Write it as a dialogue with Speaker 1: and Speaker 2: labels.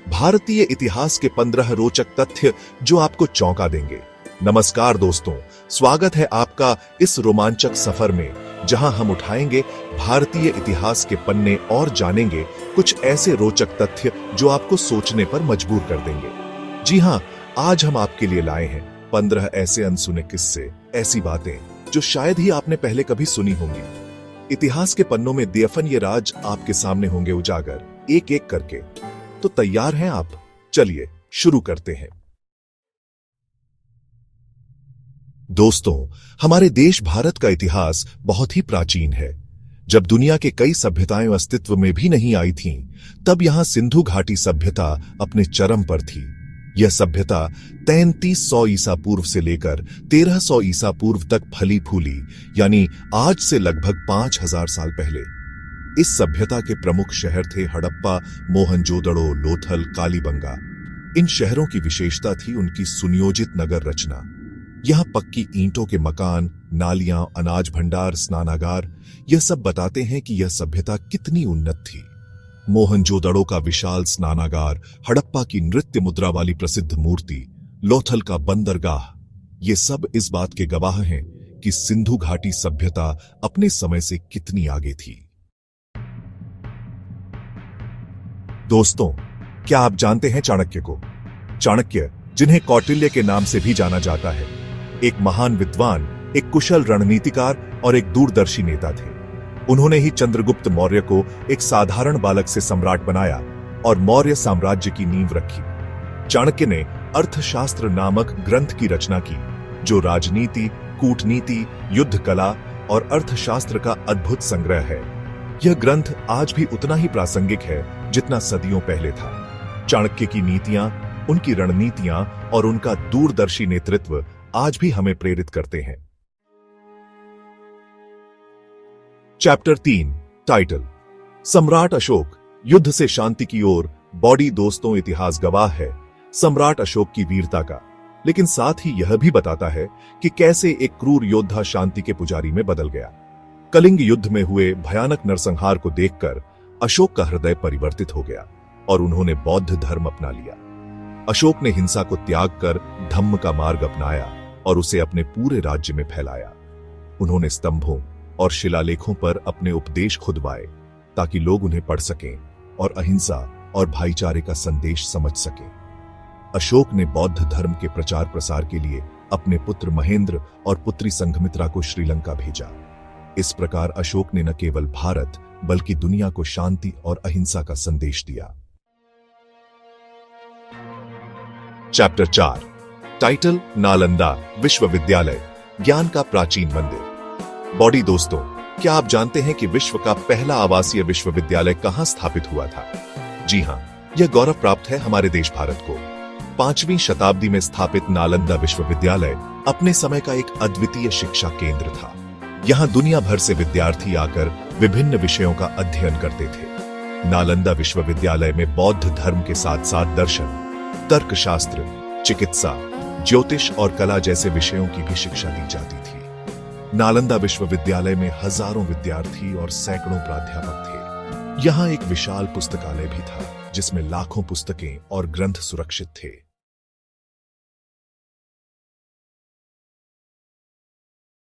Speaker 1: भारतीय इतिहास के 15 रोचक तथ्य जो आपको चौंका देंगे। नमस्कार दोस्तों, स्वागत है आपका इस रोमांचक सफर में, जहां हम उठाएंगे भारतीय इतिहास के पन्ने और जानेंगे कुछ ऐसे रोचक तथ्य जो आपको सोचने पर मजबूर कर देंगे। जी हां, आज हम आपके लिए लाए हैं 15 ऐसे अनसुने किस्से, ऐसी बातें जो शायद ही आपने पहले कभी सुनी होंगी। इतिहास के पन्नों में दफन ये राज आपके सामने होंगे उजागर, एक एक करके। तो तैयार हैं आप? चलिए शुरू करते हैं। दोस्तों, हमारे देश भारत का इतिहास बहुत ही प्राचीन है। जब दुनिया के कई सभ्यताएं अस्तित्व में भी नहीं आई थीं, तब यहां सिंधु घाटी सभ्यता अपने चरम पर थी। यह सभ्यता 3300 ईसा पूर्व से लेकर 1300 ईसा पूर्व तक फली फूली, यानी आज से लगभग 5000 साल पहले। इस सभ्यता के प्रमुख शहर थे हड़प्पा, मोहनजोदड़ो, लोथल, कालीबंगा। इन शहरों की विशेषता थी उनकी सुनियोजित नगर रचना। यहां पक्की ईंटों के मकान, नालियां, अनाज भंडार, स्नानागार, यह सब बताते हैं कि यह सभ्यता कितनी उन्नत थी। मोहनजोदड़ो का विशाल स्नानागार, हड़प्पा की नृत्य मुद्रा वाली प्रसिद्ध मूर्ति, लोथल का बंदरगाह, ये सब इस बात के गवाह हैं कि सिंधु घाटी सभ्यता अपने समय से कितनी आगे थी। दोस्तों, क्या आप जानते हैं चाणक्य को? चाणक्य, जिन्हें कौटिल्य के नाम से भी जाना जाता है, एक महान विद्वान, एक कुशल रणनीतिकार और एक दूरदर्शी नेता थे। उन्होंने ही चंद्रगुप्त मौर्य को एक साधारण बालक से सम्राट बनाया और मौर्य साम्राज्य की नींव रखी। चाणक्य ने अर्थशास्त्र नामक ग्रंथ की रचना की, जो राजनीति, कूटनीति, युद्ध कला और अर्थशास्त्र का अद्भुत संग्रह है। यह ग्रंथ आज भी उतना ही प्रासंगिक है जितना सदियों पहले था। चाणक्य की नीतियां, उनकी रणनीतियां और उनका दूरदर्शी नेतृत्व आज भी हमें प्रेरित करते हैं। चैप्टर 3, टाइटल, सम्राट अशोक, युद्ध से शांति की ओर। बॉडी दोस्तों, इतिहास गवाह है सम्राट अशोक की वीरता का, लेकिन साथ ही यह भी बताता है कि कैसे एक क्रूर योद्धा शांति के पुजारी में बदल गया। कलिंग युद्ध में हुए भयानक नरसंहार को देखकर अशोक का हृदय परिवर्तित हो गया और उन्होंने बौद्ध धर्म अपना लिया। अशोक ने हिंसा को त्याग कर धम्म का मार्ग अपनाया और उसे अपने पूरे राज्य में फैलाया। उन्होंने स्तंभों और शिलालेखों पर अपने उपदेश खुदवाए ताकि लोग उन्हें पढ़ सकें और अहिंसा और भाईचारे का संदेश समझ सकें। अशोक ने बौद्ध धर्म के प्रचार प्रसार के लिए अपने पुत्र महेंद्र और पुत्री संघमित्रा को श्रीलंका भेजा। इस प्रकार अशोक ने न केवल भारत बल्कि दुनिया को शांति और अहिंसा का संदेश दिया। चैप्टर 4, टाइटल, नालंदा विश्वविद्यालय, ज्ञान का प्राचीन मंदिर। बॉडी दोस्तों, क्या आप जानते हैं कि विश्व का पहला आवासीय विश्वविद्यालय कहां स्थापित हुआ था? जी हां, यह गौरव प्राप्त है हमारे देश भारत को। 5वीं शताब्दी में स्थापित नालंदा विश्वविद्यालय अपने समय का एक अद्वितीय शिक्षा केंद्र था। यहां दुनिया भर से विद्यार्थी आकर विभिन्न विषयों का अध्ययन करते थे। नालंदा विश्वविद्यालय में बौद्ध धर्म के साथ साथ दर्शन, तर्कशास्त्र, चिकित्सा, ज्योतिष और कला जैसे विषयों की भी शिक्षा दी जाती थी। नालंदा विश्वविद्यालय में हजारों विद्यार्थी और सैकड़ों प्राध्यापक थे। यहां एक विशाल पुस्तकालय भी था जिसमें लाखों पुस्तकें और ग्रंथ सुरक्षित थे।